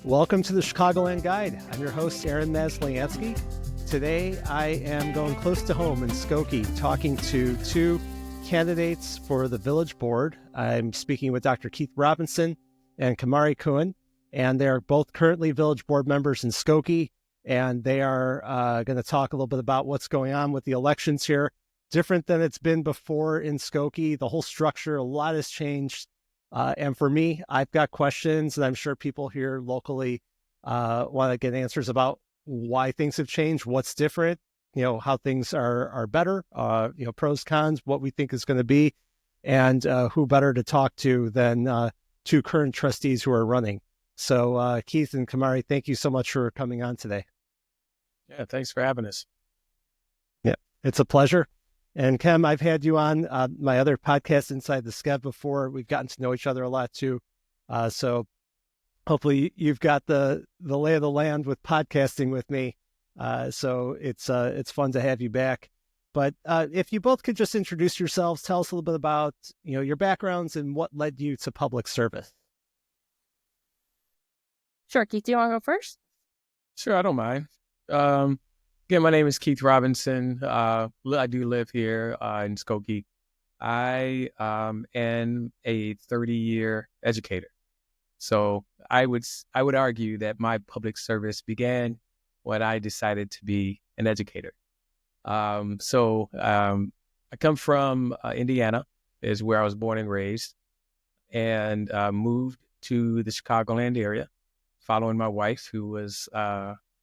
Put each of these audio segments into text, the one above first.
Welcome to the Chicagoland Guide. I'm your host, Aaron Masliansky. Today, I am going close to home in Skokie, talking to two candidates for the Village Board. I'm speaking with Dr. Keith Robinson and Khemarey Khoeun, and they are both currently Village Board members in Skokie, and they are going to talk a little bit about what's going on with the elections here. Different than it's been before in Skokie. The whole structure, a lot has changed. And for me, I've got questions, and I'm sure people here locally want to get answers about why things have changed, what's different, how things are better, pros, cons, what we think is going to be, and who better to talk to than two current trustees who are running. So Keith and Khemarey, thank you so much for coming on today. Yeah, thanks for having us. Yeah, it's a pleasure. And Khem, I've had you on my other podcast, Inside the Skev, before. We've gotten to know each other a lot too. So hopefully you've got the lay of the land with podcasting with me. So it's fun to have you back. But if you both could just introduce yourselves, tell us a little bit about your backgrounds and what led you to public service. Sure, Keith, do you want to go first? Sure, I don't mind. Again, my name is Keith Robinson. I do live here in Skokie. I am a 30-year educator. So I would argue that my public service began when I decided to be an educator. I come from Indiana, is where I was born and raised, and moved to the Chicagoland area following my wife, who was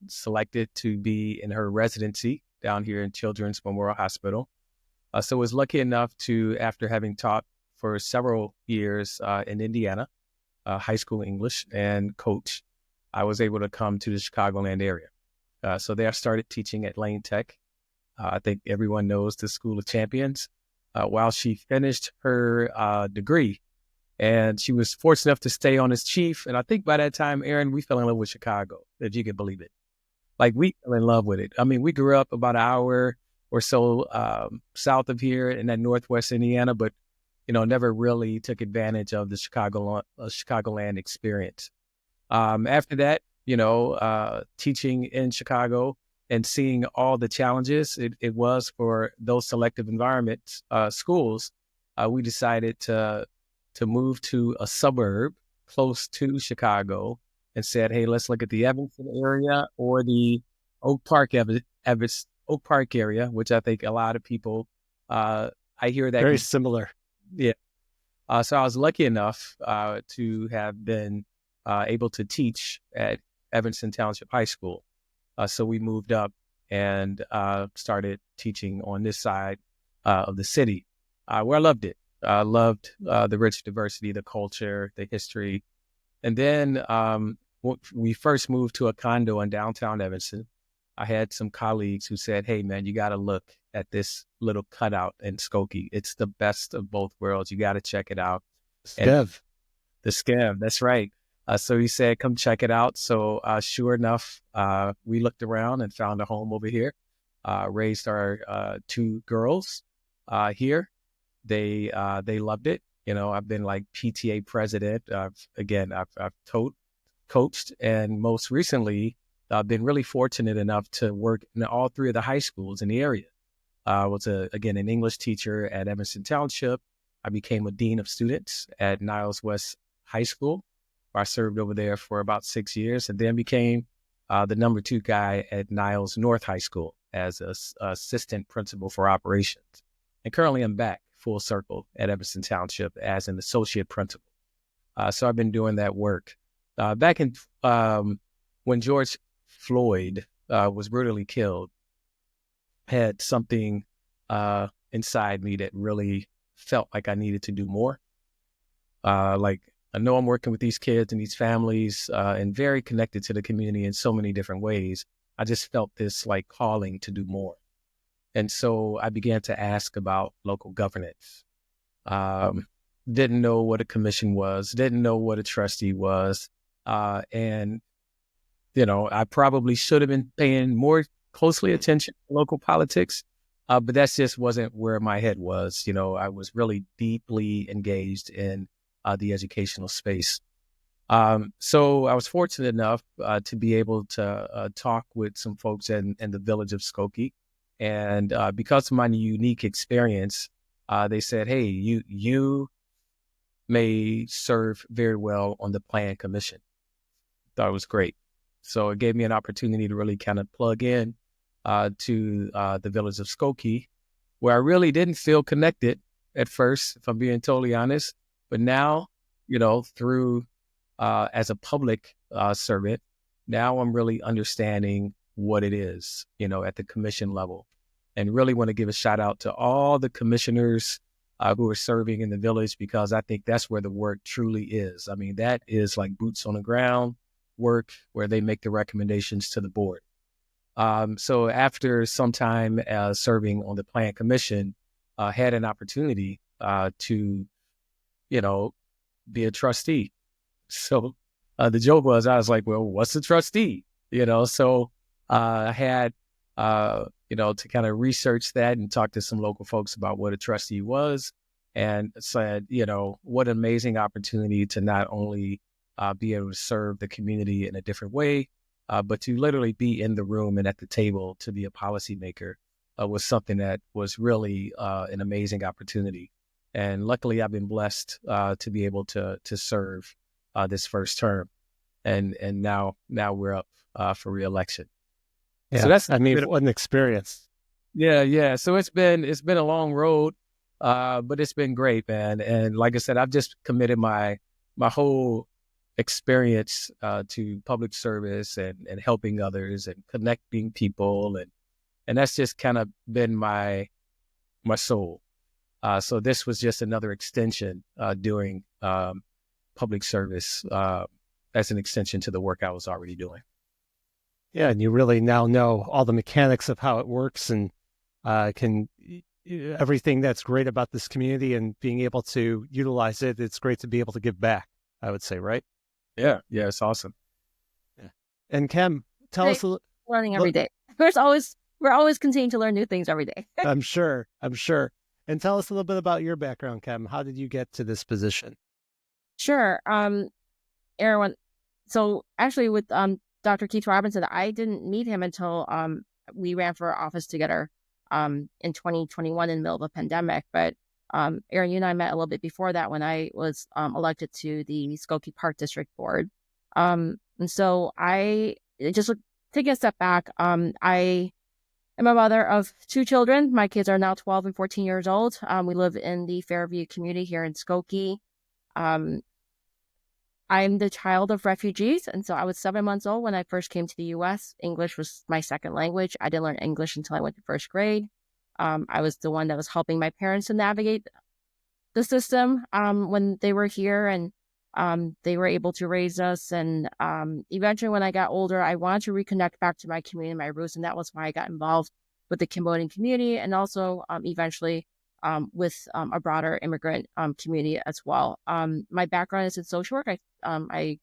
selected to be in her residency down here in Children's Memorial Hospital. So I was lucky enough to, after having taught for several years in Indiana, high school English and coach, I was able to come to the Chicagoland area. So there I started teaching at Lane Tech. I think everyone knows the School of Champions. While she finished her degree, and she was fortunate enough to stay on as chief. And I think by that time, Aaron, we fell in love with Chicago, if you can believe it. Like, we fell in love with it. I mean, we grew up about an hour or so south of here in that Northwest Indiana, but, never really took advantage of the Chicagoland experience. After that, teaching in Chicago and seeing all the challenges it was for those selective environments, schools, we decided to move to a suburb close to Chicago, and said, hey, let's look at the Evanston area or the Oak Park area, which I think a lot of people, I hear that. Very similar. Yeah. So I was lucky enough to have been able to teach at Evanston Township High School. So we moved up and started teaching on this side of the city, where I loved it. I loved the rich diversity, the culture, the history. And then we first moved to a condo in downtown Evanston. I had some colleagues who said, hey, man, you got to look at this little cutout in Skokie. It's the best of both worlds. You got to check it out. Skev. The Skev, that's right. So he said, come check it out. So sure enough, we looked around and found a home over here, raised our two girls here. They loved it. I've been like PTA president. I've coached, and most recently, I've been really fortunate enough to work in all three of the high schools in the area. I was an English teacher at Evanston Township. I became a dean of students at Niles West High School, where I served over there for about 6 years, and then became the number 2 guy at Niles North High School as an assistant principal for operations. And currently, I'm back full circle at Evanston Township as an associate principal. So I've been doing that work. Back in when George Floyd was brutally killed, had something inside me that really felt like I needed to do more. Like, I know I'm working with these kids and these families and very connected to the community in so many different ways. I just felt this like calling to do more. And so I began to ask about local governance. Didn't know what a commission was, didn't know what a trustee was. And, I probably should have been paying more closely attention to local politics, but that just wasn't where my head was. I was really deeply engaged in the educational space. So I was fortunate enough to be able to talk with some folks in the village of Skokie. And because of my unique experience, they said, hey, you may serve very well on the plan commission. Thought it was great. So it gave me an opportunity to really kind of plug in to the village of Skokie, where I really didn't feel connected at first, if I'm being totally honest. But now, through as a public servant, now I'm really understanding what it is, at the commission level. And really want to give a shout out to all the commissioners who are serving in the village, because I think that's where the work truly is. I mean, that is like boots on the ground work where they make the recommendations to the board. So after some time serving on the plan commission, had an opportunity to, be a trustee. So the joke was, I was like, well, what's a trustee? So I had, to kind of research that and talk to some local folks about what a trustee was, and said, what an amazing opportunity to not only be able to serve the community in a different way, but to literally be in the room and at the table to be a policymaker was something that was really an amazing opportunity. And luckily, I've been blessed to be able to serve this first term, and now we're up for reelection. Yeah, so that's what an experience. Yeah. So it's been a long road, but it's been great, man. And like I said, I've just committed my whole experience to public service and helping others and connecting people, and that's just kind of been my soul. So this was just another extension doing public service as an extension to the work I was already doing. Yeah, and you really now know all the mechanics of how it works, and everything that's great about this community and being able to utilize it. It's great to be able to give back, I would say, right? Yeah, it's awesome. Yeah. And Khem, tell us a little. Learning every day. We're always continuing to learn new things every day. I'm sure. And tell us a little bit about your background, Khem. How did you get to this position? Sure. Aaron, so actually with Dr. Keith Robinson, I didn't meet him until we ran for office together in 2021 in the middle of a pandemic. But Aaron, you and I met a little bit before that when I was elected to the Skokie Park District Board. And so I just taking a step back, I am a mother of 2 children. My kids are now 12 and 14 years old. We live in the Fairview community here in Skokie. I'm the child of refugees, and so I was 7 months old when I first came to the U.S. English was my second language. I didn't learn English until I went to first grade. I was the one that was helping my parents to navigate the system when they were here, and they were able to raise us. And eventually, when I got older, I wanted to reconnect back to my community, my roots, and that was why I got involved with the Cambodian community, and also eventually with a broader immigrant community as well. My background is in social work. I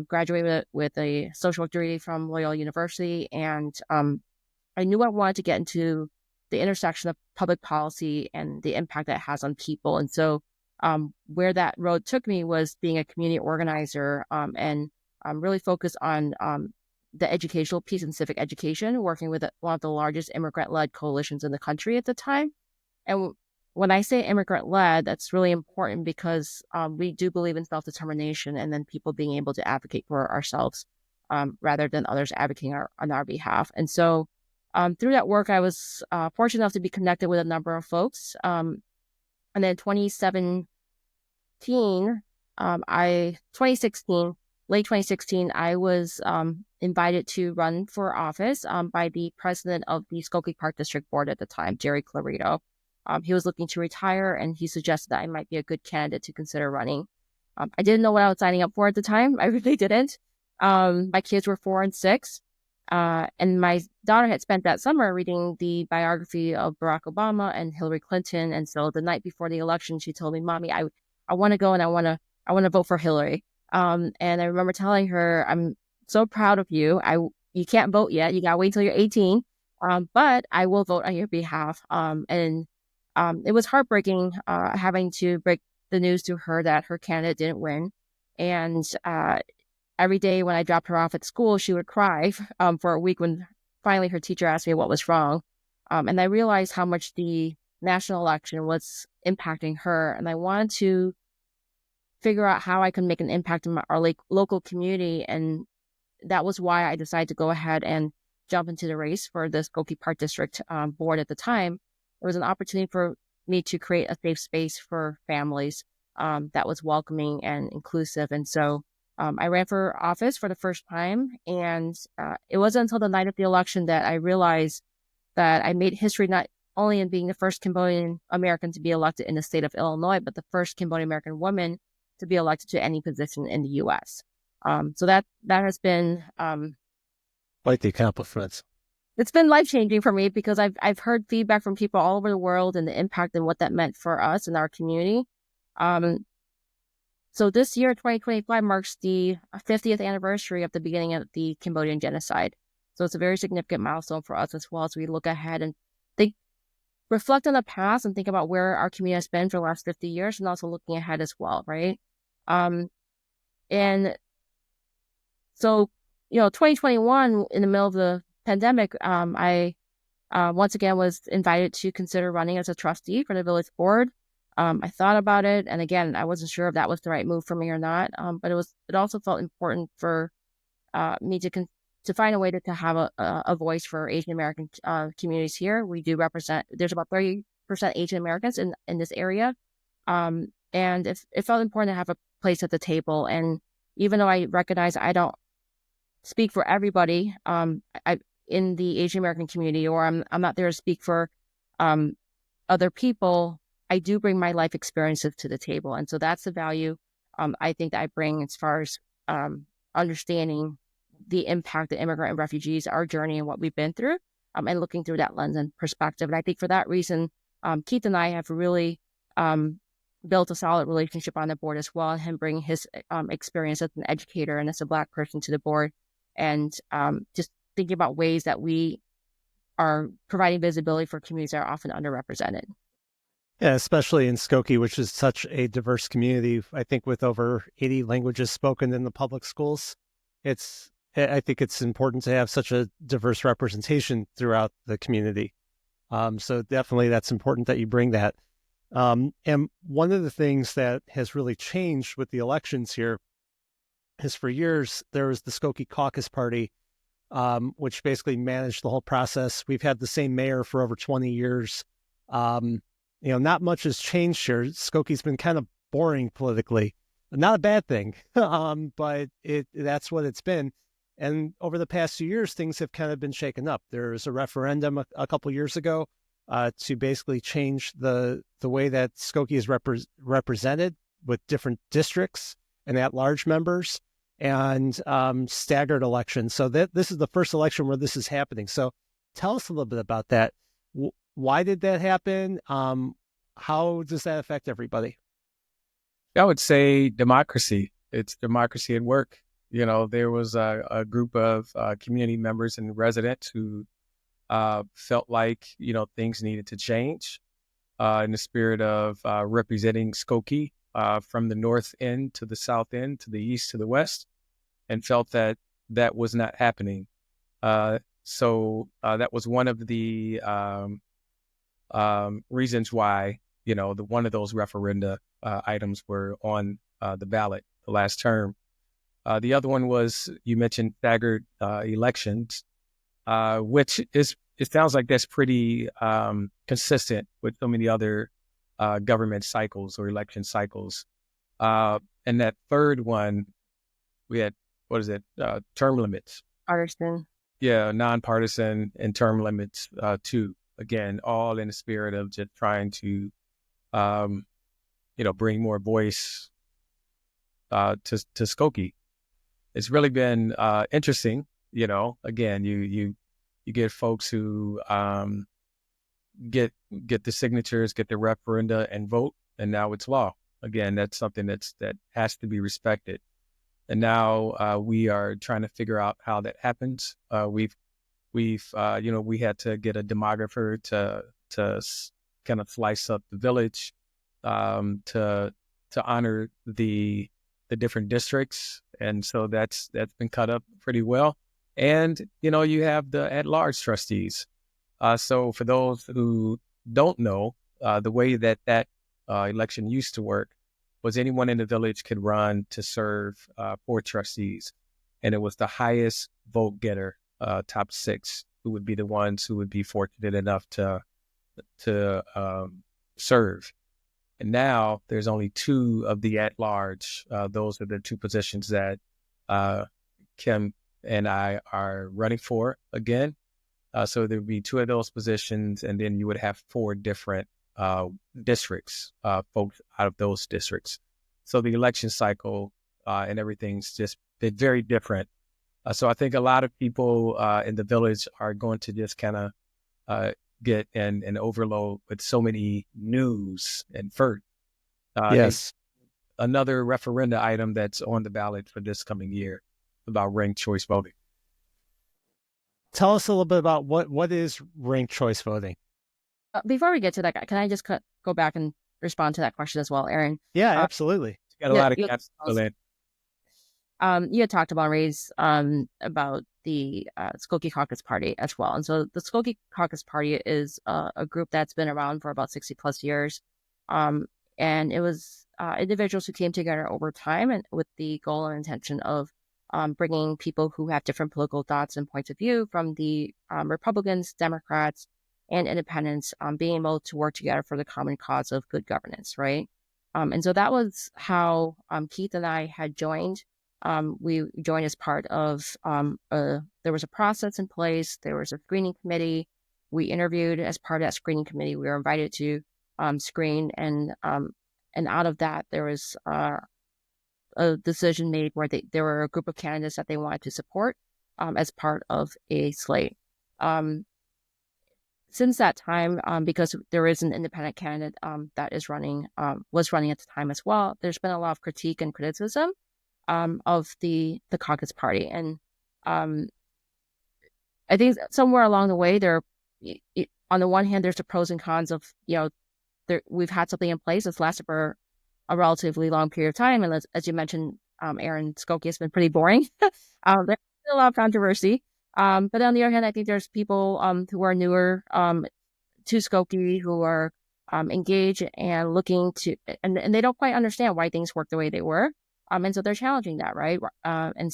graduated with a social work degree from Loyola University, and I knew I wanted to get into the intersection of public policy and the impact that it has on people. And so where that road took me was being a community organizer and really focused on the educational piece and civic education, working with one of the largest immigrant-led coalitions in the country at the time. And when I say immigrant-led, that's really important because we do believe in self-determination and then people being able to advocate for ourselves rather than others advocating on our behalf. And so through that work, I was fortunate enough to be connected with a number of folks. And then 2016, late 2016, I was invited to run for office by the president of the Skokie Park District Board at the time, Jerry Clarito. He was looking to retire, and he suggested that I might be a good candidate to consider running. I didn't know what I was signing up for at the time. I really didn't. My kids were 4 and 6, and my daughter had spent that summer reading the biography of Barack Obama and Hillary Clinton. And so the night before the election, she told me, "Mommy, I want to go and I want to vote for Hillary." And I remember telling her, "I'm so proud of you. You can't vote yet. You gotta wait until you're 18. But I will vote on your behalf." And it was heartbreaking having to break the news to her that her candidate didn't win. And every day when I dropped her off at school, she would cry for a week when finally her teacher asked me what was wrong. And I realized how much the national election was impacting her. And I wanted to figure out how I can make an impact in our local community. And that was why I decided to go ahead and jump into the race for the Skokie Park District board at the time. It was an opportunity for me to create a safe space for families that was welcoming and inclusive. And so I ran for office for the first time. And it wasn't until the night of the election that I realized that I made history not only in being the first Cambodian American to be elected in the state of Illinois, but the first Cambodian American woman to be elected to any position in the U.S. So that has been quite the accomplishments. It's been life-changing for me because I've heard feedback from people all over the world and the impact and what that meant for us and our community. So this year, 2025, marks the 50th anniversary of the beginning of the Cambodian genocide. So it's a very significant milestone for us as well as we look ahead and reflect on the past and think about where our community has been for the last 50 years and also looking ahead as well, right? And so, 2021, in the middle of the pandemic, I once again was invited to consider running as a trustee for the village board. I thought about it, and again, I wasn't sure if that was the right move for me or not. But it also felt important for me to find a way to have a voice for Asian American communities here. We do represent. There's about 30% Asian Americans in this area, and it felt important to have a place at the table. And even though I recognize I don't speak for everybody in the Asian American community, or I'm not there to speak for other people, I do bring my life experiences to the table. And so that's the value I think that I bring as far as understanding the impact that immigrant and refugees, our journey and what we've been through, and looking through that lens and perspective. And I think for that reason, Keith and I have really built a solid relationship on the board as well, and him bringing his experience as an educator and as a Black person to the board, and just thinking about ways that we are providing visibility for communities that are often underrepresented. Yeah, especially in Skokie, which is such a diverse community. I think with over 80 languages spoken in the public schools, I think it's important to have such a diverse representation throughout the community. So definitely that's important that you bring that. And one of the things that has really changed with the elections here is for years, there was the Skokie Caucus Party, which basically managed the whole process. We've had the same mayor for over 20 years. Not much has changed here. Skokie's been kind of boring politically. Not a bad thing, but that's what it's been. And over the past few years, things have kind of been shaken up. There was a referendum a couple years ago to basically change the way that Skokie is represented with different districts and at-large members and staggered elections. So this is the first election where this is happening. So tell us a little bit about that. Why did that happen? How does that affect everybody? I would say democracy. It's democracy at work. There was a group of community members and residents who felt like, things needed to change in the spirit of representing Skokie from the north end to the south end, to the east, to the west, and felt that that was not happening. So that was one of the reasons why, one of those referenda items were on the ballot the last term. The other one was, you mentioned staggered elections, which it sounds like that's pretty consistent with so many other government cycles or election cycles. And that third one, we had, term limits. Partisan. Yeah, nonpartisan and term limits too. Again, all in the spirit of just trying to, bring more voice to Skokie. It's really been interesting. Again, you get folks who get the signatures, get the referenda, and vote, and now it's law. Again, that's something that has to be respected. And now we are trying to figure out how that happens. We had to get a demographer to kind of slice up the village to honor the the different districts. And so that's been cut up pretty well. And, you have the at-large trustees. So for those who don't know, the way that election used to work was anyone in the village could run to serve 4 trustees. And it was the highest vote getter, top 6, who would be the ones who would be fortunate enough to serve. And now there's only 2 of the at-large. Those are the 2 positions that Kim and I are running for again. So there would be 2 of those positions, and then you would have 4 different districts, folks out of those districts. So the election cycle and everything's just been very different. So I think a lot of people in the village are going to just kind of get an overload with so many news and first. Yes. Another referenda item that's on the ballot for this coming year about ranked choice voting. Tell us a little bit about what is ranked choice voting. Before we get to that, can I just go back and respond to that question as well, Aaron? Yeah, absolutely. You got a lot of cats to fill in. You had talked about about the Skokie Caucus Party as well. And so the Skokie Caucus Party is a group that's been around for about 60 plus years. And it was individuals who came together over time and with the goal and intention of bringing people who have different political thoughts and points of view from the Republicans, Democrats, and independents being able to work together for the common cause of good governance, right? And so that was how Keith and I had joined. We joined as part of, there was a process in place. There was a screening committee. We interviewed as part of that screening committee. We were invited to screen, and out of that, there was a decision made where there were a group of candidates that they wanted to support as part of a slate. Since that time, because there is an independent candidate that is was running at the time as well, there's been a lot of critique and criticism of the caucus party. And I think somewhere along the way, on the one hand, there's the pros and cons of, we've had something in place that's lasted for a relatively long period of time. And as you mentioned, Aaron, Skokie has been pretty boring. There's still a lot of controversy. But on the other hand, I think there's people who are newer to Skokie who are engaged and looking to, and they don't quite understand why things work the way they were. And so they're challenging that, right? And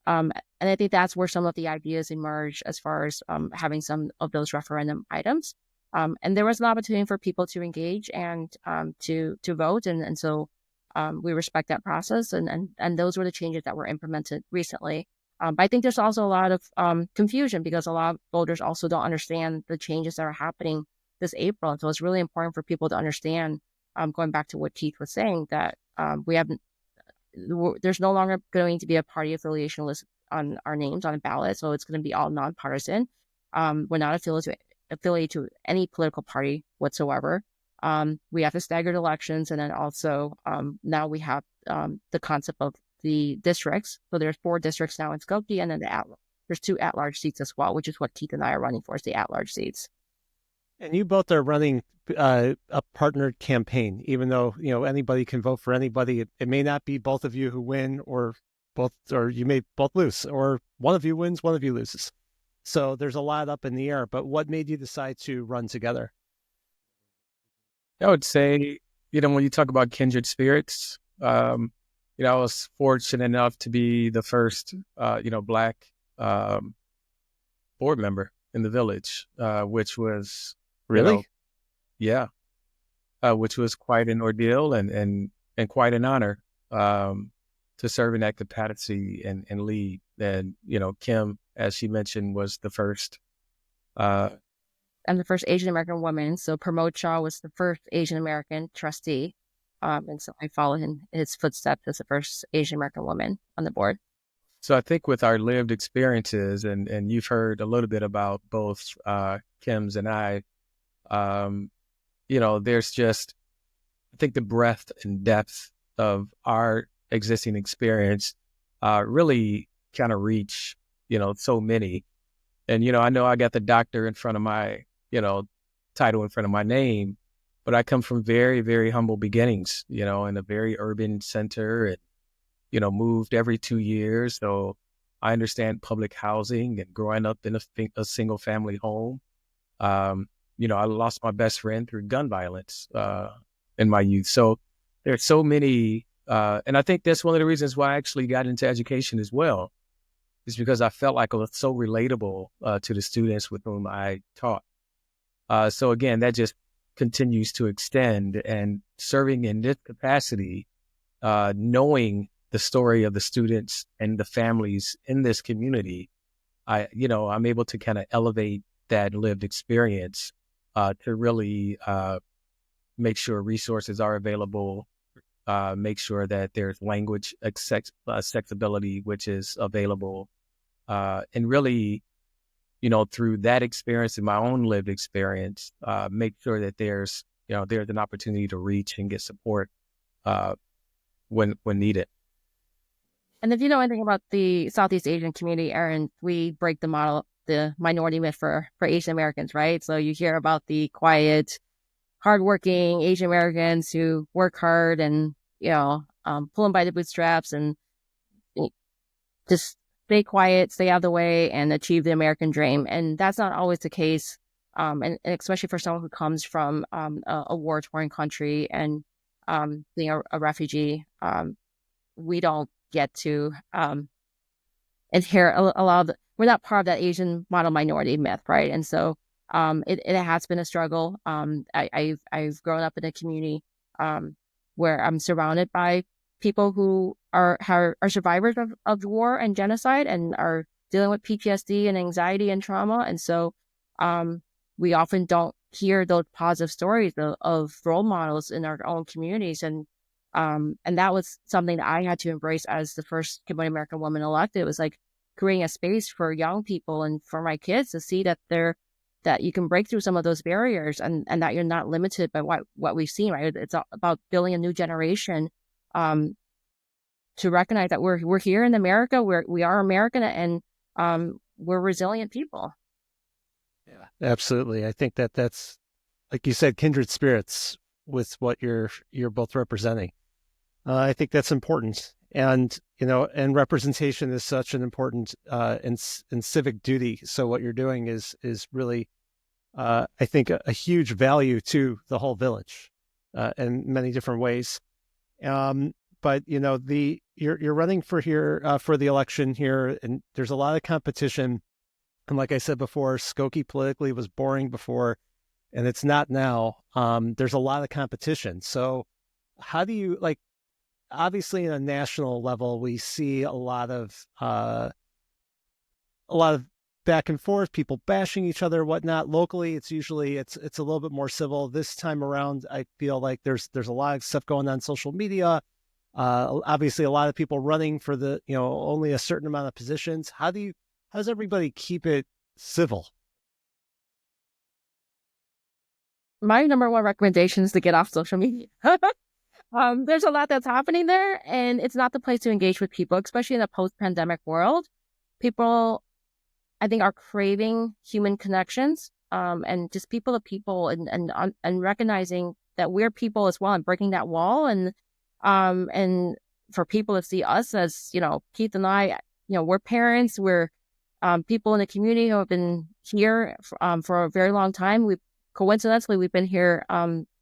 I think that's where some of the ideas emerge as far as having some of those referendum items. And there was an opportunity for people to engage and to vote. And so we respect that process. And those were the changes that were implemented recently. But I think there's also a lot of confusion because a lot of voters also don't understand the changes that are happening this April. And so it's really important for people to understand, going back to what Keith was saying, that there's no longer going to be a party affiliation list on our names on a ballot. So it's going to be all nonpartisan. We're not affiliated to any political party whatsoever. We have the staggered elections. And then also now we have the concept of the districts. So there's 4 districts now in Skokie, and then there's 2 at-large seats as well, which is what Keith and I are running for, is the at-large seats. And you both are running a partnered campaign, even though, anybody can vote for anybody. It may not be both of you who win, or you may both lose, or one of you wins, one of you loses. So there's a lot up in the air. But what made you decide to run together? I would say, when you talk about kindred spirits, I was fortunate enough to be the first, Black board member in the village, which was really, which was quite an ordeal and quite an honor to serve in that capacity and lead. And Kim, as she mentioned, was the first. I'm the first Asian American woman. So Pramod Shah was the first Asian American trustee. And so I followed in his footsteps as the first Asian American woman on the board. So I think with our lived experiences, and you've heard a little bit about both Kim's and I, there's just, I think the breadth and depth of our existing experience really kind of reach, so many. And, I know I got the doctor in front of my, title in front of my name, but I come from very, very humble beginnings, in a very urban center. moved every 2 years. So I understand public housing and growing up in a single family home. I lost my best friend through gun violence in my youth. So there's so many, and I think that's one of the reasons why I actually got into education as well, is because I felt like it was so relatable to the students with whom I taught. So again, that just continues to extend, and serving in this capacity, knowing the story of the students and the families in this community, I'm able to kind of elevate that lived experience to really make sure resources are available, make sure that there's language accessibility, which is available, and really, through that experience and my own lived experience, make sure that there's an opportunity to reach and get support when needed. And if you know anything about the Southeast Asian community, Aaron, we break the model, the minority myth for Asian Americans, right? So you hear about the quiet, hardworking Asian Americans who work hard and, pull them by the bootstraps and just stay quiet, stay out of the way, and achieve the American dream. And that's not always the case, and especially for someone who comes from a war-torn country and being a refugee, we don't get to inherit a lot of we're not part of that Asian model minority myth, right? And so it has been a struggle. I've grown up in a community where I'm surrounded by people who are survivors of war and genocide and are dealing with PTSD and anxiety and trauma. And so we often don't hear those positive stories of role models in our own communities. And that was something that I had to embrace as the first Cambodian American woman elected. It was like creating a space for young people and for my kids to see that that you can break through some of those barriers and that you're not limited by what we've seen, right? It's about building a new generation to recognize that we're here in America, we are American, and we're resilient people. Yeah, absolutely. I think that's, like you said, kindred spirits with what you're both representing. I think that's important. And, and representation is such an important and civic duty. So what you're doing is really, I think, a huge value to the whole village in many different ways. But, you're running for the election here, and there's a lot of competition. And like I said before, Skokie politically was boring before, and it's not now. There's a lot of competition. So how do you, obviously in a national level, we see a lot of back and forth, people bashing each other, whatnot. Locally, it's usually it's a little bit more civil. This time around, I feel like there's a lot of stuff going on social media. Obviously a lot of people running for the, only a certain amount of positions. How does everybody keep it civil? My number one recommendation is to get off social media. There's a lot that's happening there, and it's not the place to engage with people, especially in a post-pandemic world. People, I think, are craving human connections, and just people to people, and recognizing that we're people as well, and breaking that wall, and for people to see us as, Keith and I, we're parents, we're people in the community who have been here for a very long time. Coincidentally, we've been here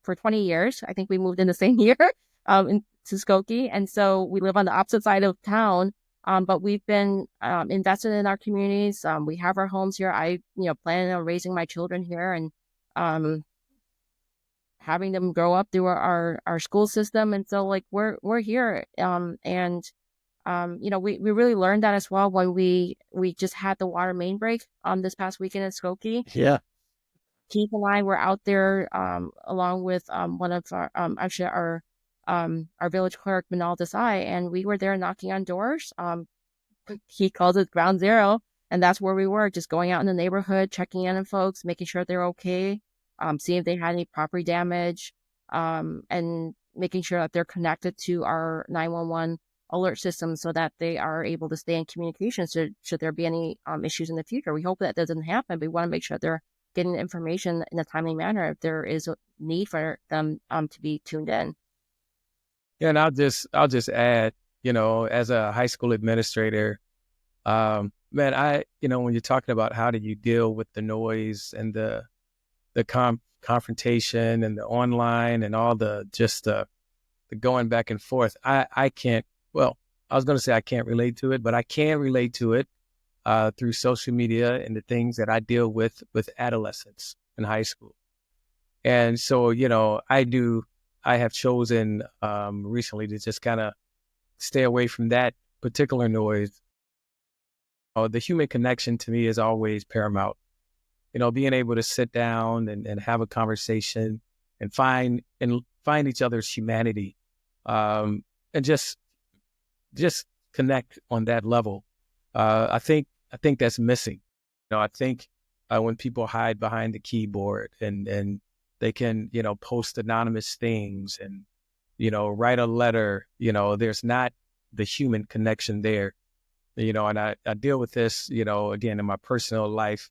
for 20 years. I think we moved in the same year to Skokie. And so we live on the opposite side of town, but we've been invested in our communities. We have our homes here. I, plan on raising my children here and having them grow up through our school system. And so we're here. We really learned that as well when we just had the water main break this past weekend in Skokie. Yeah. Keith and I were out there along with one of our village clerk, Manal Desai, and we were there knocking on doors. He calls it ground zero, and that's where we were, just going out in the neighborhood, checking in on folks, making sure they're okay, seeing if they had any property damage, and making sure that they're connected to our 911 alert system so that they are able to stay in communication should there be any issues in the future. We hope that doesn't happen, but we want to make sure they're getting information in a timely manner if there is a need for them to be tuned in. Yeah, and I'll just add, as a high school administrator, man, when you're talking about how do you deal with the noise and the confrontation and the online and all the going back and forth, I can't. Well, I was going to say I can't relate to it, but I can relate to it through social media and the things that I deal with adolescents in high school. And so, I have chosen recently to just kind of stay away from that particular noise. The human connection to me is always paramount. Being able to sit down and have a conversation and find each other's humanity, and just connect on that level. I think that's missing. I think when people hide behind the keyboard and they can, post anonymous things and, write a letter, there's not the human connection there, and I deal with this, again, in my personal life.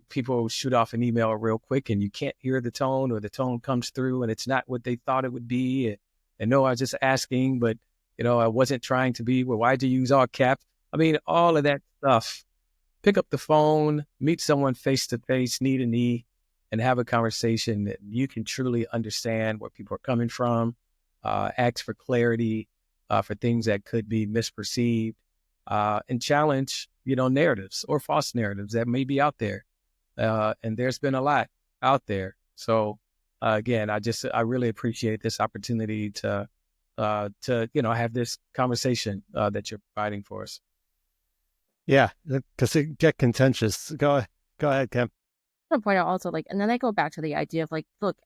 People shoot off an email real quick and you can't hear the tone, or the tone comes through and it's not what they thought it would be. And no, I was just asking, but, I wasn't trying to be, well, why'd you use all caps? I mean, all of that stuff. Pick up the phone, meet someone face to face, knee to knee, and have a conversation that you can truly understand where people are coming from, ask for clarity, for things that could be misperceived, and challenge, narratives or false narratives that may be out there. And there's been a lot out there. So, again, I really appreciate this opportunity to have this conversation that you're providing for us. Yeah, because it get contentious. Go ahead, Kim. I want to point out also, and then I go back to the idea of look,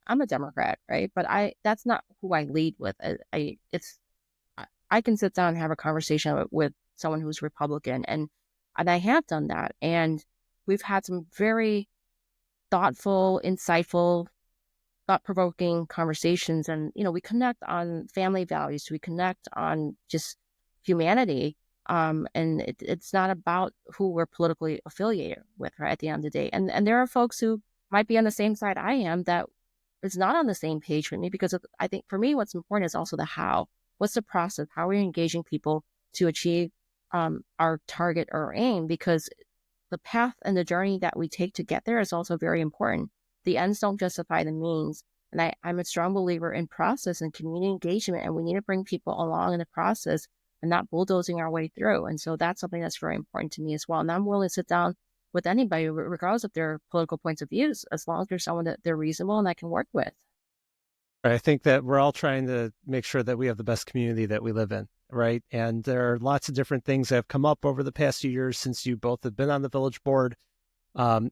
I'm a Democrat, right? But that's not who I lead with. I can sit down and have a conversation with someone who's Republican, and I have done that, and we've had some very thoughtful, insightful, thought-provoking conversations, and we connect on family values, we connect on just humanity, and it's not about who we're politically affiliated with, right? At the end of the day, and there are folks who might be on the same side I am that is not on the same page with me, because I think for me, what's important is also the how. What's the process? How are we engaging people to achieve our target or aim? Because the path and the journey that we take to get there is also very important. The ends don't justify the means. And I'm a strong believer in process and community engagement, and we need to bring people along in the process and not bulldozing our way through. And so that's something that's very important to me as well. And I'm willing to sit down with anybody, regardless of their political points of views, as long as there's someone that they're reasonable and I can work with. I think that we're all trying to make sure that we have the best community that we live in, right? And there are lots of different things that have come up over the past few years since you both have been on the village board. I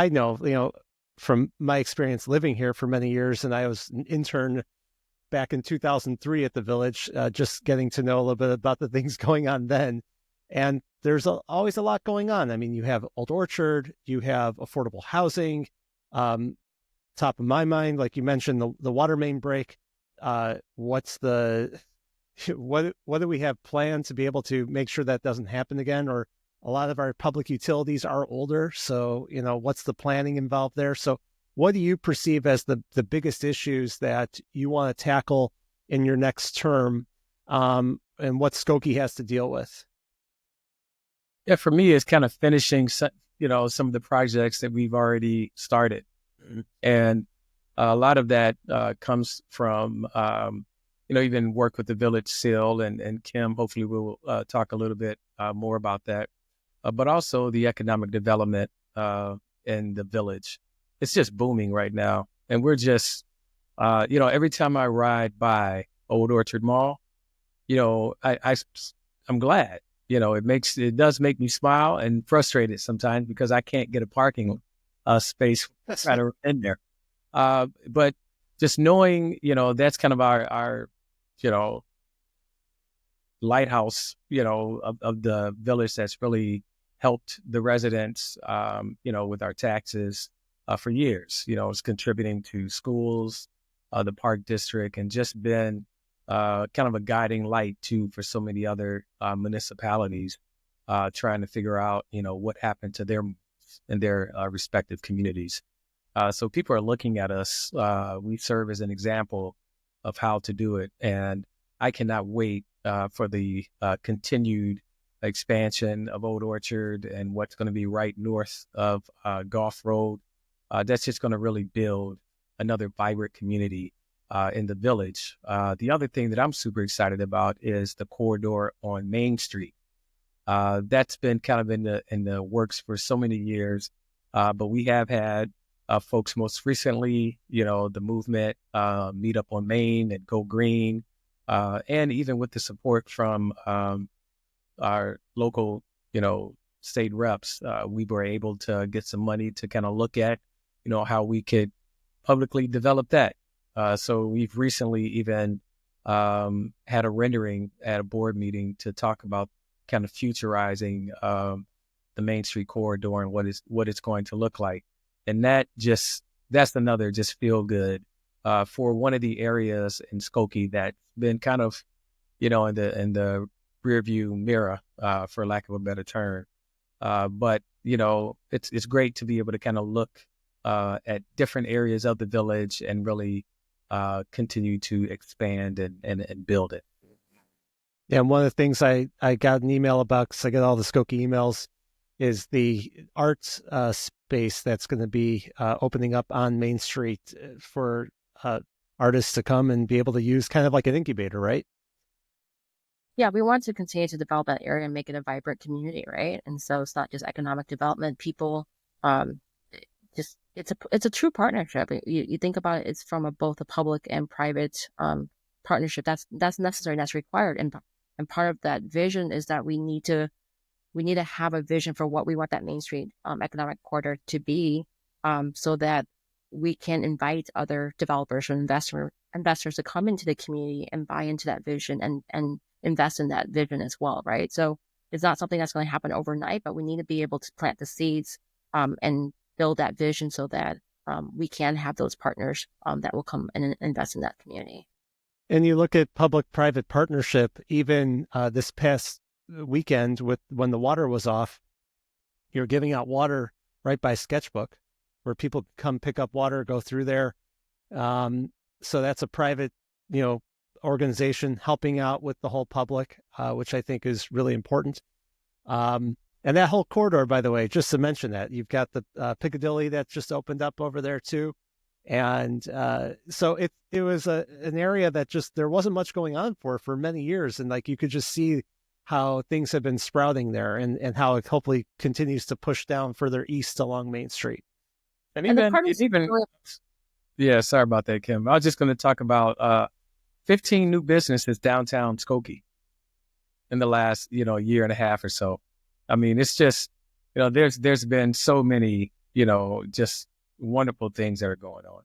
know, from my experience living here for many years, and I was an intern back in 2003 at the village, just getting to know a little bit about the things going on then. And there's always a lot going on. I mean, you have Old Orchard, you have affordable housing. Top of my mind, like you mentioned, the water main break. What do we have planned to be able to make sure that doesn't happen again? Or a lot of our public utilities are older, so what's the planning involved there? So what do you perceive as the biggest issues that you want to tackle in your next term, and what Skokie has to deal with? Yeah, for me, it's kind of finishing some of the projects that we've already started. And a lot of that comes from, even work with the village SIL, and Kim, hopefully we'll talk a little bit more about that, but also the economic development in the village. It's just booming right now. And we're just, every time I ride by Old Orchard Mall, I'm glad, it does make me smile and frustrated sometimes because I can't get a parking space right in there. But just knowing, that's kind of our lighthouse, of the village that's really helped the residents, with our taxes for years. It's contributing to schools, the park district, and just been kind of a guiding light too for so many other municipalities trying to figure out, what happened to them in their respective communities. So people are looking at us. We serve as an example of how to do it. And I cannot wait for the continued expansion of Old Orchard and what's going to be right north of Gulf Road. That's just going to really build another vibrant community in the village. The other thing that I'm super excited about is the corridor on Main Street. That's been kind of in the works for so many years, but we have had folks most recently, the movement, Meet Up on Main and Go Green, and even with the support from our local, state reps, we were able to get some money to kind of look at, how we could publicly develop that. So we've recently even had a rendering at a board meeting to talk about kind of futurizing the Main Street corridor and what it's going to look like. And that's another just feel good for one of the areas in Skokie that's been kind of, in the rearview mirror, for lack of a better term. But it's great to be able to kind of look at different areas of the village and really continue to expand and build it. Yeah, and one of the things I got an email about, because I get all the Skokie emails, is the arts space that's going to be opening up on Main Street for artists to come and be able to use, kind of like an incubator, right? Yeah, we want to continue to develop that area and make it a vibrant community, right? And so it's not just economic development. People, it's a true partnership. You think about it, it's from both a public and private partnership. That's necessary and that's required. And part of that vision is that we need to have a vision for what we want that Main Street economic corridor to be, so that we can invite other developers or investors to come into the community and buy into that vision and invest in that vision as well, right? So it's not something that's going to happen overnight, but we need to be able to plant the seeds and build that vision so that we can have those partners that will come and invest in that community. And you look at public-private partnership, even this past weekend when the water was off, you're giving out water right by Sketchbook where people come pick up water, go through there. So that's a private, organization helping out with the whole public, which I think is really important. And that whole corridor, by the way, just to mention that, you've got the Piccadilly that just opened up over there too. And so it was an area that just, there wasn't much going on for many years. And like, you could just see how things have been sprouting there and how it hopefully continues to push down further east along Main Street. And yeah, sorry about that, Kim. I was just going to talk about 15 new businesses downtown Skokie in the last, year and a half or so. I mean, it's just, there's been so many, just wonderful things that are going on.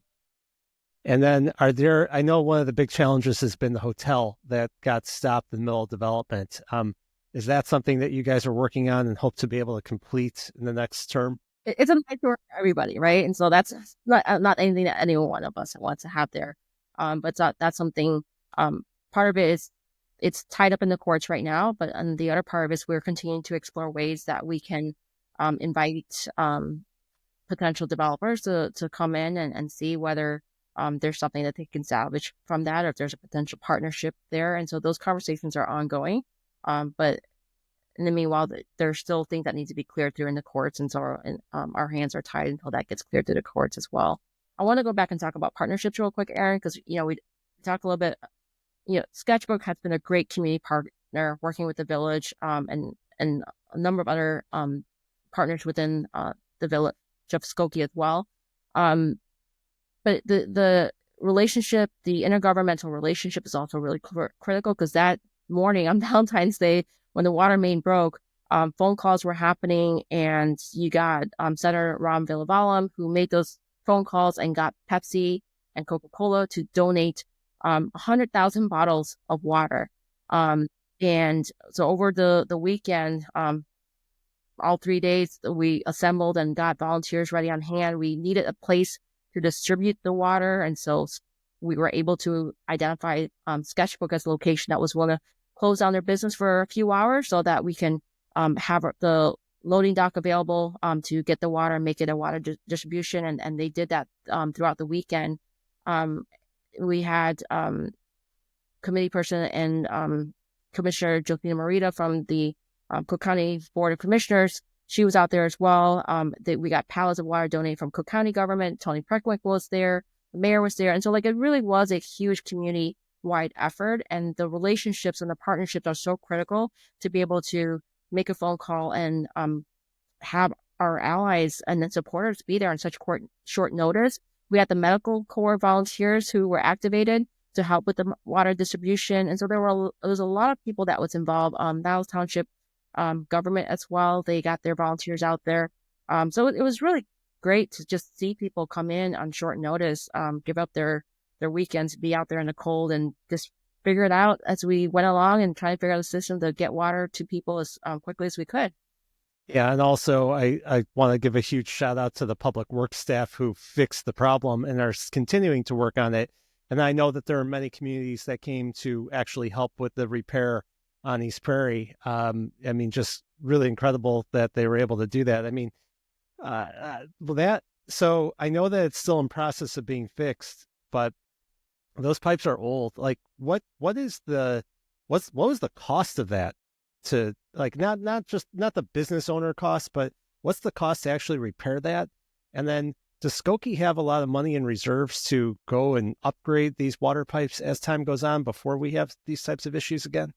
And then I know one of the big challenges has been the hotel that got stopped in the middle of development. Is that something that you guys are working on and hope to be able to complete in the next term? It's a nice for everybody, right? And so that's not anything that any one of us wants to have there. But that's something, part of it is it's tied up in the courts right now, but on the other part of it is we're continuing to explore ways that we can invite potential developers to come in and see whether there's something that they can salvage from that, or if there's a potential partnership there. And so those conversations are ongoing. But in the meanwhile, there's still things that need to be cleared through in the courts. And so our hands are tied until that gets cleared through the courts as well. I want to go back and talk about partnerships real quick, Aaron, because, we talked a little bit, Sketchbook has been a great community partner working with the village and a number of other partners within the village of Skokie as well. But the relationship, the intergovernmental relationship is also really critical, because that morning on Valentine's Day, when the water main broke, phone calls were happening, and you got Senator Ram Villavalam, who made those phone calls and got Pepsi and Coca-Cola to donate 100,000 bottles of water. And so over the weekend, all 3 days, we assembled and got volunteers ready on hand. We needed a place to distribute the water, and so we were able to identify Sketchbook as a location that was willing to close down their business for a few hours so that we can have the loading dock available to get the water and make it a water distribution. And they did that throughout the weekend. We had committee person and Commissioner Josina Morita from the Cook County Board of Commissioners. She was out there as well. We got pallets of water donated from Cook County government. Tony Preckwick was there. The mayor was there. And so it really was a huge community-wide effort. And the relationships and the partnerships are so critical to be able to make a phone call and have our allies and then supporters be there on such short notice. We had the medical corps volunteers who were activated to help with the water distribution. And so there was a lot of people that was involved. Niles Township government as well. They got their volunteers out there. So it was really great to just see people come in on short notice, give up their weekends, be out there in the cold and just figure it out as we went along and try to figure out a system to get water to people as quickly as we could. Yeah, and also I want to give a huge shout out to the public works staff who fixed the problem and are continuing to work on it. And I know that there are many communities that came to actually help with the repair on East Prairie. Just really incredible that they were able to do that. So I know that it's still in process of being fixed, but those pipes are old. Like what was the cost of that to not the business owner cost, but what's the cost to actually repair that? And then does Skokie have a lot of money in reserves to go and upgrade these water pipes as time goes on before we have these types of issues again?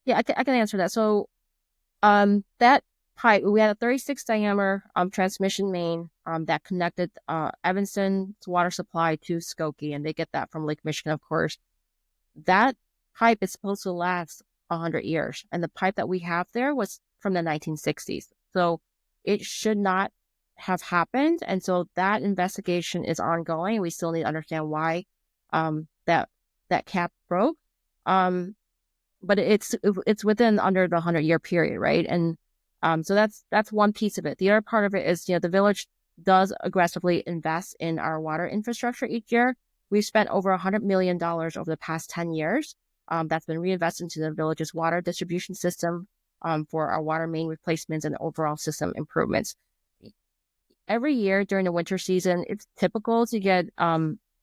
Yeah, I can answer that. So that pipe, we had a 36 diameter transmission main that connected Evanston's water supply to Skokie, and they get that from Lake Michigan, of course. That pipe is supposed to last 100 years, and the pipe that we have there was from the 1960s. So it should not have happened, and so that investigation is ongoing. We still need to understand why that cap broke. But it's within under the 100-year period, right? And so that's one piece of it. The other part of it is, the village does aggressively invest in our water infrastructure each year. We've spent over $100 million over the past 10 years. That's been reinvested into the village's water distribution system for our water main replacements and overall system improvements. Every year during the winter season, it's typical to get,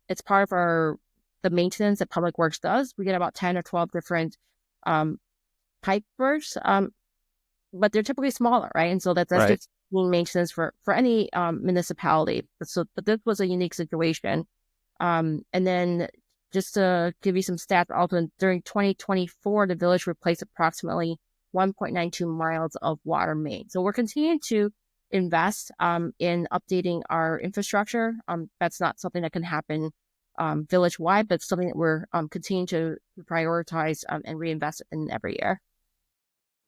it's part of the maintenance that Public Works does. We get about 10 or 12 different pipe bursts, but they're typically smaller, right? And so that's right. Just maintenance for any municipality. But this was a unique situation. And then just to give you some stats, also during 2024, the village replaced approximately 1.92 miles of water main. So we're continuing to invest in updating our infrastructure. That's not something that can happen village-wide, but something that we're continuing to prioritize and reinvest in every year.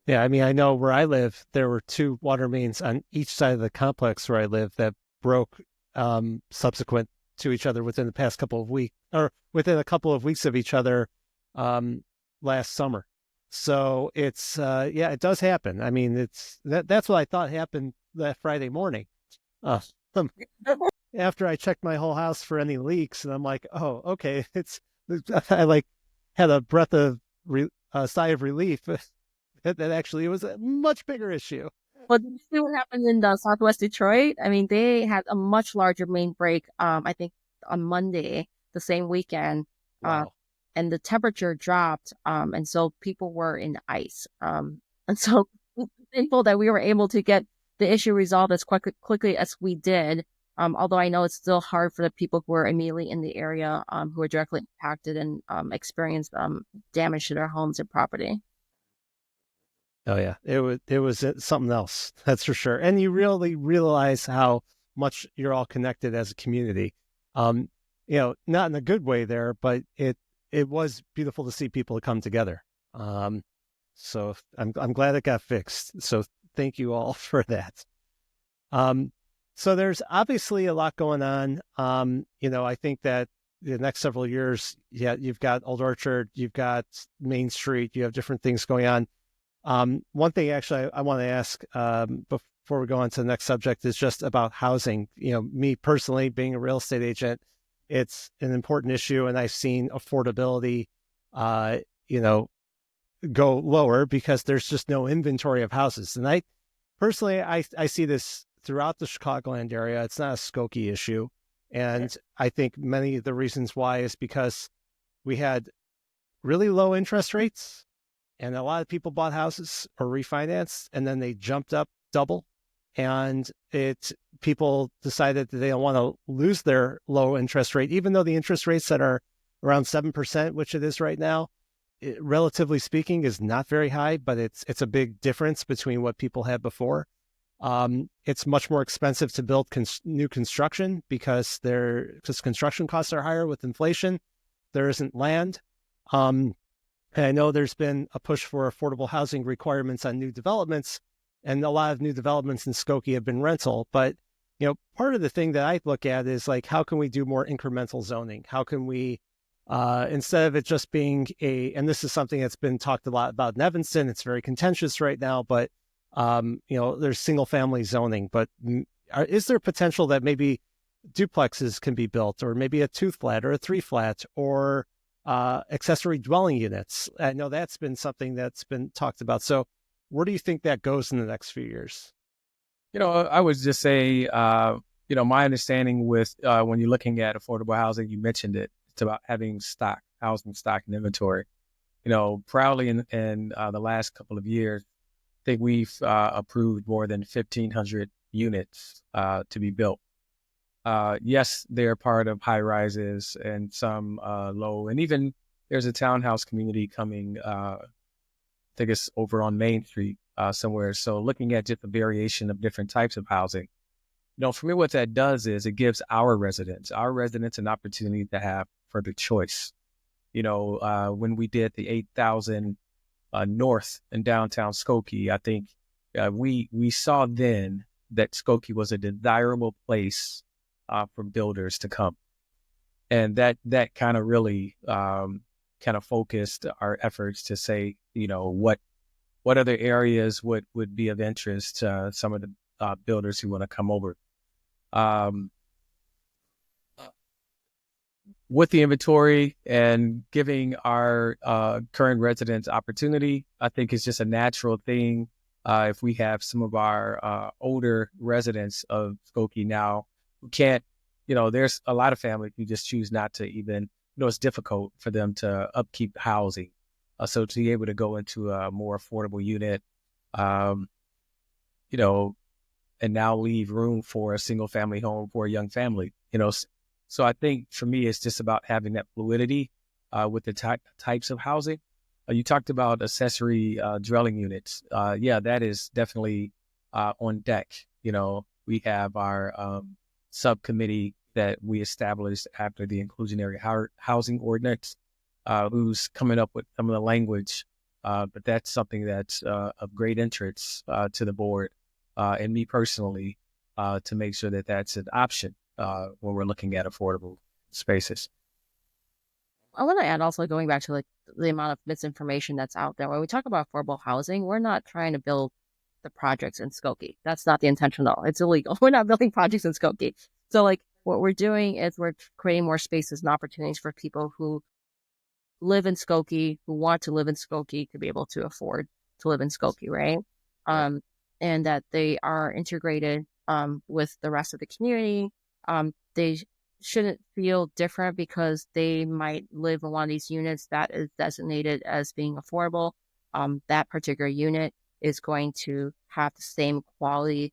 Yeah, I know where I live, there were 2 water mains on each side of the complex where I live that broke subsequent to each other within the past couple of weeks, or within a couple of weeks of each other last summer. So it's, it does happen. That's what I thought happened that Friday morning. After I checked my whole house for any leaks, and I'm like, oh, okay, I had a breath of sigh of relief that actually it was a much bigger issue. Well, did you see what happened in Southwest Detroit? They had a much larger main break, I think on Monday, the same weekend. Wow. And the temperature dropped, and so people were in ice. And so thankful that we were able to get the issue resolved as quickly as we did. Although I know it's still hard for the people who are immediately in the area, who are directly impacted and experienced damage to their homes and property. Oh yeah, it was something else, that's for sure. And you really realize how much you're all connected as a community. Not in a good way there, but it was beautiful to see people come together. So I'm glad it got fixed. So thank you all for that. So there's obviously a lot going on. I think that the next several years, you've got Old Orchard, you've got Main Street, you have different things going on. One thing actually I want to ask before we go on to the next subject is just about housing. Me personally, being a real estate agent, it's an important issue, and I've seen affordability, go lower because there's just no inventory of houses. And I personally see this throughout the Chicagoland area. It's not a Skokie issue. And I think many of the reasons why is because we had really low interest rates, and a lot of people bought houses or refinanced, and then they jumped up double. And people decided that they don't want to lose their low interest rate, even though the interest rates that are around 7%, which it is right now, relatively speaking, is not very high, but it's a big difference between what people had before. It's much more expensive to build new construction because construction costs are higher with inflation. There isn't land. And I know there's been a push for affordable housing requirements on new developments, and a lot of new developments in Skokie have been rental. But, part of the thing that I look at is like, how can we do more incremental zoning? How can we, instead of it just being and this is something that's been talked a lot about in Evanston, it's very contentious right now, but, there's single family zoning, but is there potential that maybe duplexes can be built, or maybe a 2-flat or a 3-flat, or accessory dwelling units? I know that's been something that's been talked about. So where do you think that goes in the next few years? I would just say, my understanding with when you're looking at affordable housing, you mentioned it. It's about having housing stock and inventory. Proudly in the last couple of years, I think we've approved more than 1,500 units to be built. Yes, they're part of high rises and some low, and even there's a townhouse community coming. I think it's over on Main Street somewhere. So looking at just the variation of different types of housing, for me, what that does is it gives our residents an opportunity to have further choice. When we did the 8,000 north in downtown Skokie, I think we saw then that Skokie was a desirable place for builders to come. And that kind of really kind of focused our efforts to say, what other areas would be of interest to some of the builders who want to come over. With the inventory and giving our current residents opportunity, I think it's just a natural thing. If we have some of our older residents of Skokie now who can't, there's a lot of families who just choose not to even, it's difficult for them to upkeep housing. So to be able to go into a more affordable unit, and now leave room for a single family home for a young family, So I think for me, it's just about having that fluidity with the types of housing. You talked about accessory dwelling units. Yeah, that is definitely on deck. We have our subcommittee that we established after the inclusionary housing ordinance, who's coming up with some of the language. But that's something that's of great interest to the board and me personally to make sure that that's an option when we're looking at affordable spaces. I want to add also, going back to the amount of misinformation that's out there. When we talk about affordable housing, we're not trying to build the projects in Skokie. That's not the intention at all. It's illegal. We're not building projects in Skokie. So what we're doing is we're creating more spaces and opportunities for people who live in Skokie, who want to live in Skokie, to be able to afford to live in Skokie, right? And that they are integrated with the rest of the community. They shouldn't feel different because they might live in one of these units that is designated as being affordable. That particular unit is going to have the same quality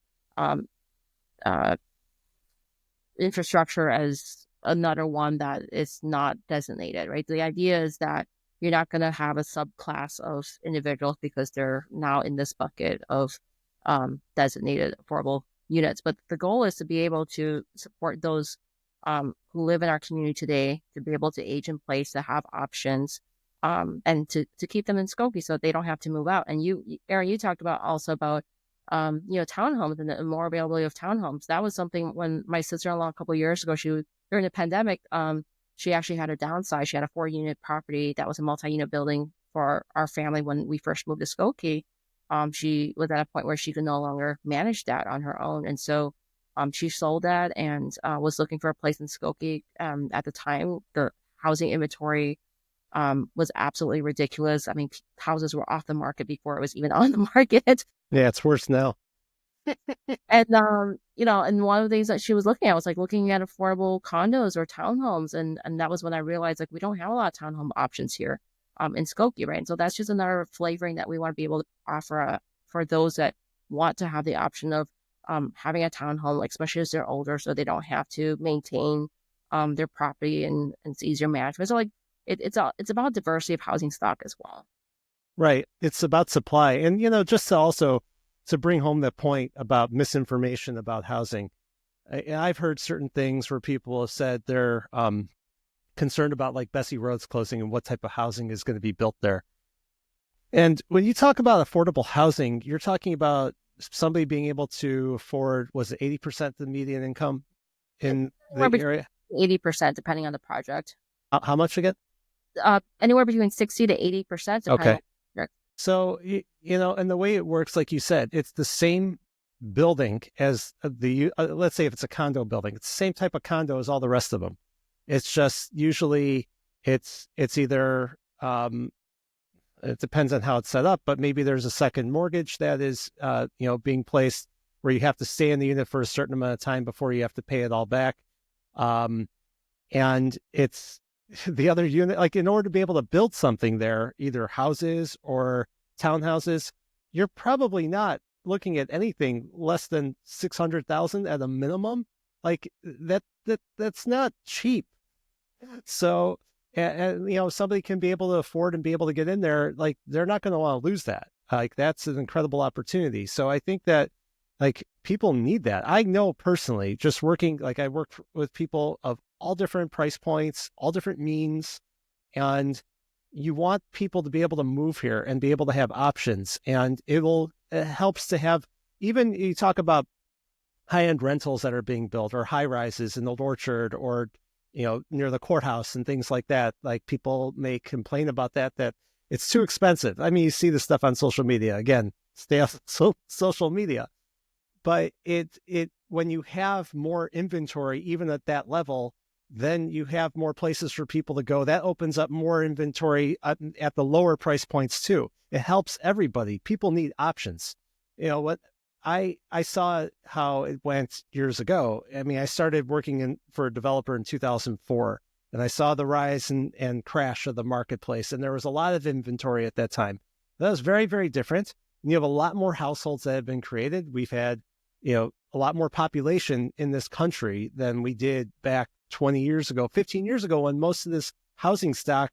infrastructure as another one that is not designated, right? The idea is that you're not going to have a subclass of individuals because they're now in this bucket of designated affordable units. But the goal is to be able to support those who live in our community today, to be able to age in place, to have options, and to keep them in Skokie so they don't have to move out. And Aaron, you talked about townhomes and the more availability of townhomes. That was something when my sister-in-law a couple of years ago, during the pandemic, she actually had a downsize. She had a 4-unit property that was a multi-unit building for our family when we first moved to Skokie. She was at a point where she could no longer manage that on her own. And so she sold that and was looking for a place in Skokie. At the time, the housing inventory was absolutely ridiculous. I mean, houses were off the market before it was even on the market. Yeah, it's worse now. And, and one of the things that she was looking at was looking at affordable condos or townhomes. And that was when I realized we don't have a lot of townhome options here. in Skokie, right? And so that's just another flavoring that we want to be able to offer for those that want to have the option of having a townhome, like especially as they're older, so they don't have to maintain their property and it's easier management. So like it's about diversity of housing stock as well. Right. It's about supply. And, just to also to bring home that point about misinformation about housing, I've heard certain things where people have said they're concerned about like Bessie Road's closing and what type of housing is going to be built there. And when you talk about affordable housing, you're talking about somebody being able to afford, was it 80% of the median income in the area? 80%, depending on the project. How much again? Anywhere between 60 to 80%. Okay. So, and the way it works, like you said, it's the same building as let's say if it's a condo building, it's the same type of condo as all the rest of them. It's just usually it's either, it depends on how it's set up, but maybe there's a second mortgage that is, being placed where you have to stay in the unit for a certain amount of time before you have to pay it all back. And it's the other unit, like in order to be able to build something there, either houses or townhouses, you're probably not looking at anything less than 600,000 at a minimum. Like that's not cheap. So, and somebody can be able to afford and be able to get in there, like they're not going to want to lose that. Like that's an incredible opportunity. So I think that like people need that. I know personally, just working, like I work with people of all different price points, all different means, and you want people to be able to move here and be able to have options. And it helps to have, even you talk about high-end rentals that are being built or high rises in the Orchard or, near the courthouse and things like that. Like people may complain about that it's too expensive. I mean, you see the stuff on social media. Again, stay off social media. But when you have more inventory, even at that level, then you have more places for people to go. That opens up more inventory at the lower price points too. It helps everybody. People need options. What I saw how it went years ago. I mean, I started working for a developer in 2004, and I saw the rise and crash of the marketplace. And there was a lot of inventory at that time. That was very, very different. And you have a lot more households that have been created. We've had, a lot more population in this country than we did back 20 years ago, 15 years ago, when most of this housing stock,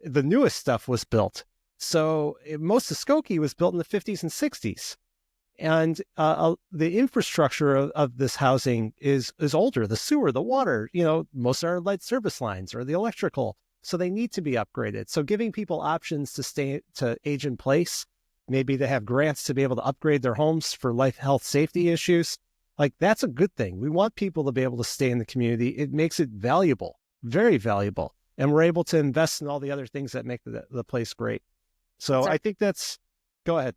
the newest stuff was built. So most of Skokie was built in the 50s and 60s. And the infrastructure of this housing is older, the sewer, the water, most of our lead service lines or the electrical. So they need to be upgraded. So giving people options to age in place, maybe they have grants to be able to upgrade their homes for life, health, safety issues. Like that's a good thing. We want people to be able to stay in the community. It makes it valuable, very valuable. And we're able to invest in all the other things that make the place great. So I think go ahead.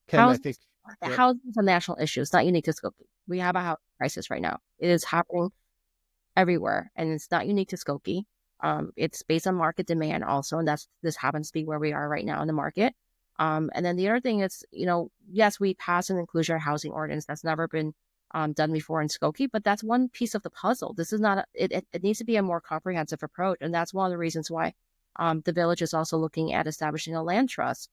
Ken, Housing is a national issue. It's not unique to Skokie. We have a housing crisis right now. It is happening everywhere, and it's not unique to Skokie. It's based on market demand also, and this happens to be where we are right now in the market. And then the other thing is, yes, we passed an inclusionary housing ordinance that's never been done before in Skokie, but that's one piece of the puzzle. This is not, it needs to be a more comprehensive approach. And that's one of the reasons why the village is also looking at establishing a land trust.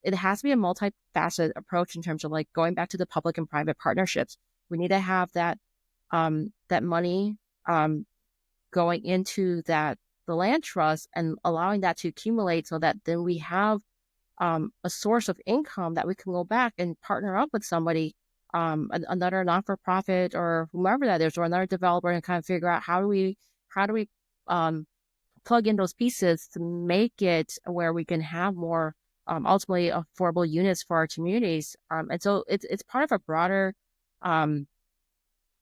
It has to be a multifaceted approach in terms of like going back to the public and private partnerships. We need to have that money going into the land trust and allowing that to accumulate so that then we have a source of income that we can go back and partner up with somebody, another not-for-profit or whomever that is, or another developer, and kind of figure out how do we plug in those pieces to make it where we can have more ultimately affordable units for our communities. And so it's part of a broader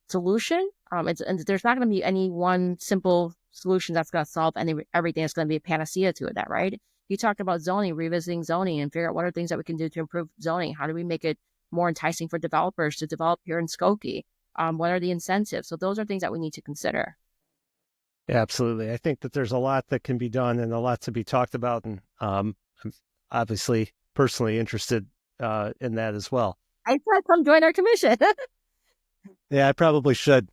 solution. And there's not going to be any one simple solution that's going to solve everything. It's going to be a panacea to it, right? You talked about zoning, revisiting zoning, and figure out what are things that we can do to improve zoning. How do we make it more enticing for developers to develop here in Skokie? What are the incentives? So those are things that we need to consider. Yeah, absolutely. I think that there's a lot that can be done and a lot to be talked about. And I'm obviously personally interested in that as well. I said, come join our commission. Yeah, I probably should.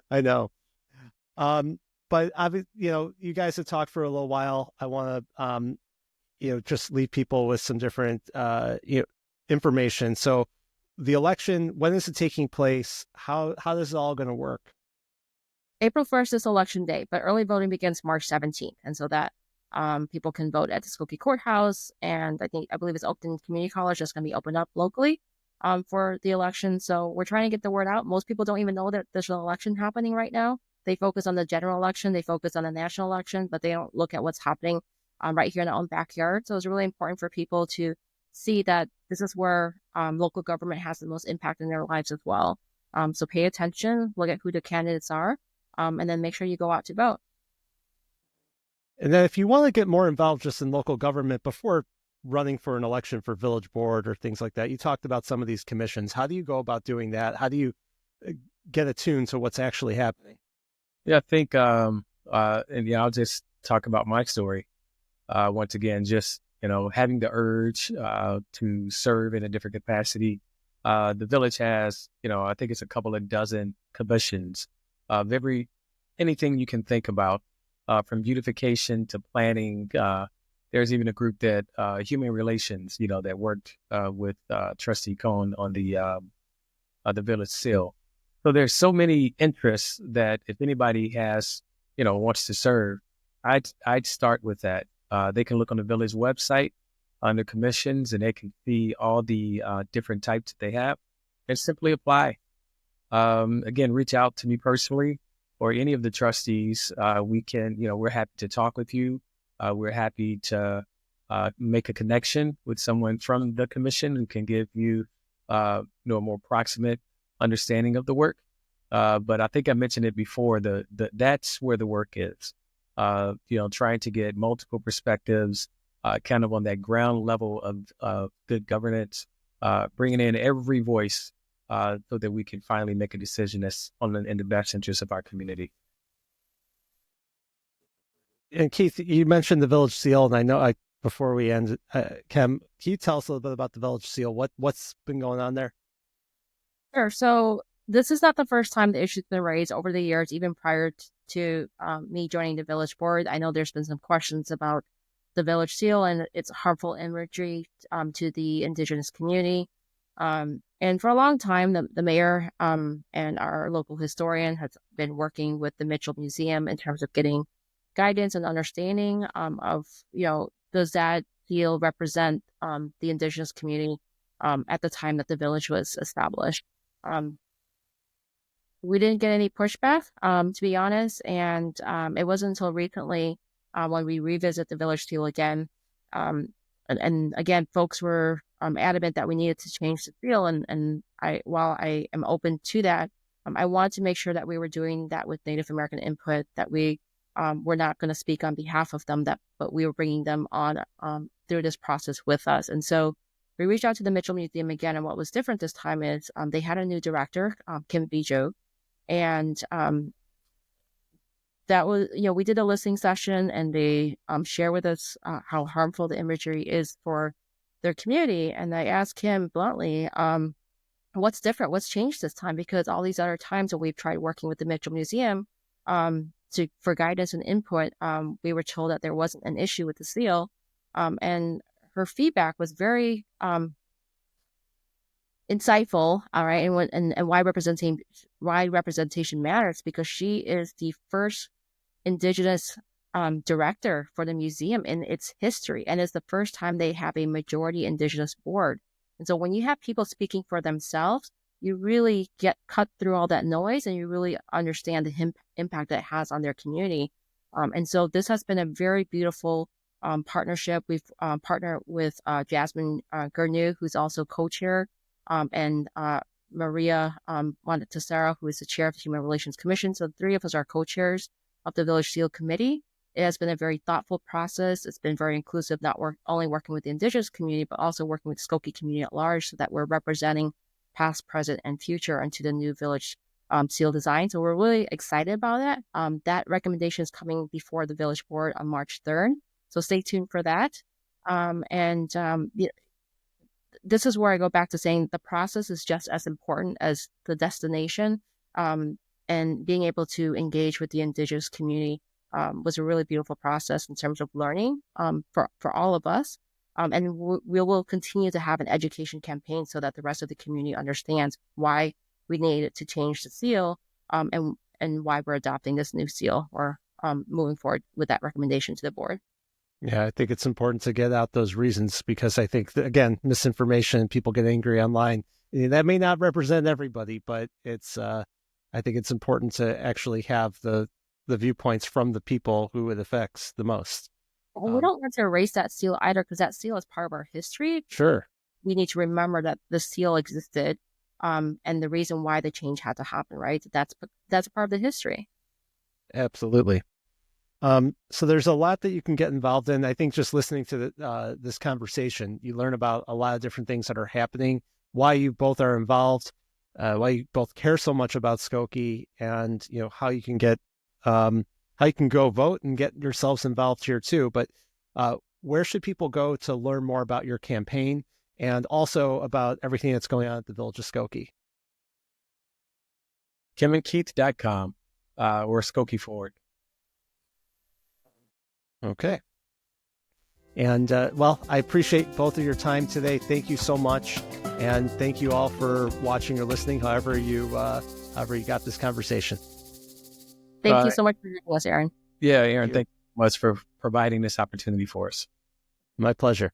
I know. but you guys have talked for a little while. I want to, just leave people with some different, information. So the election, when is it taking place? How is it all going to work? April 1st is election day, but early voting begins March 17th. And so that people can vote at the Skokie Courthouse. And I believe it's Oakton Community College that's going to be opened up locally for the election. So we're trying to get the word out. Most people don't even know that there's an election happening right now. They focus on the general election. They focus on the national election, but they don't look at what's happening right here in their own backyard. So it's really important for people to see that this is where local government has the most impact in their lives as well. So pay attention, look at who the candidates are, and then make sure you go out to vote. And then if you want to get more involved just in local government before running for an election for village board or things like that, you talked about some of these commissions. How do you go about doing that? How do you get attuned to what's actually happening? Yeah, I think, I'll just talk about my story. Once again, just, having the urge to serve in a different capacity. The village has, I think it's a couple of dozen commissions of anything you can think about, from beautification to planning. There's even a group that human relations, that worked with Trustee Khoeun on the village seal. So there's so many interests that if anybody has, wants to serve, I'd start with that. They can look on the village website under commissions, and they can see all the different types that they have, and simply apply. Again, reach out to me personally or any of the trustees. We're happy to talk with you. We're happy to make a connection with someone from the commission who can give you, a more proximate understanding of the work. But I think I mentioned it before, that's where the work is. Trying to get multiple perspectives, kind of on that ground level of good governance, bringing in every voice so that we can finally make a decision that's in the best interest of our community. And Keith, you mentioned the village seal, and I know before we end, Kem, can you tell us a little bit about the village seal? What's been going on there? Sure. So this is not the first time the issue's been raised over the years, even prior to me joining the village board. I know there's been some questions about the village seal and its harmful imagery to the indigenous community. And for a long time, the mayor and our local historian has been working with the Mitchell Museum in terms of getting guidance and understanding of, does that seal represent the indigenous community at the time that the village was established. We didn't get any pushback, to be honest, and it wasn't until recently when we revisit the village seal again, and again, folks were adamant that we needed to change the seal, and while I am open to that, I wanted to make sure that we were doing that with Native American input, that we were not going to speak on behalf of them, but we were bringing them on through this process with us. And so we reached out to the Mitchell Museum again, and what was different this time is they had a new director, Kim Bijo, and that was, we did a listening session, and they share with us how harmful the imagery is for their community. And I asked him bluntly, what's different? What's changed this time? Because all these other times when we've tried working with the Mitchell Museum for guidance and input, we were told that there wasn't an issue with the seal. And her feedback was very insightful, all right, and why representation matters, because she is the first Indigenous director for the museum in its history, and it's the first time they have a majority Indigenous board. And so when you have people speaking for themselves, you really get cut through all that noise, and you really understand the impact that it has on their community. And so this has been a very beautiful partnership. We've partnered with Jasmine Gurnu, who's also co-chair, and Maria Montesera, who is the chair of the Human Relations Commission. So the three of us are co-chairs of the Village Seal Committee. It has been a very thoughtful process. It's been very inclusive, not only working with the Indigenous community, but also working with the Skokie community at large, so that we're representing past, present, and future into the new Village Seal design. So we're really excited about that. That recommendation is coming before the Village Board on March 3rd. So stay tuned for that. This is where I go back to saying the process is just as important as the destination. and being able to engage with the Indigenous community was a really beautiful process in terms of learning for all of us. And we will continue to have an education campaign so that the rest of the community understands why we needed to change the seal, and why we're adopting this new seal, or moving forward with that recommendation to the board. Yeah, I think it's important to get out those reasons, because I think that, again, misinformation, people get angry online. That may not represent everybody, but it's I think it's important to actually have the viewpoints from the people who it affects the most. We don't want to erase that seal either, because that seal is part of our history. Sure. We need to remember that the seal existed, and the reason why the change had to happen, right? That's a part of the history. Absolutely. So there's a lot that you can get involved in. I think just listening to this conversation, you learn about a lot of different things that are happening, why you both are involved, why you both care so much about Skokie, and how you can get how you can go vote and get yourselves involved here too. But where should people go to learn more about your campaign, and also about everything that's going on at the Village of Skokie? KimandKeith.com or Skokie Forward. Okay. And well, I appreciate both of your time today. Thank you so much. And thank you all for watching or listening, however you got this conversation. Thank you so much for joining us, Aaron. Yeah, Aaron, thank you so much for providing this opportunity for us. My pleasure.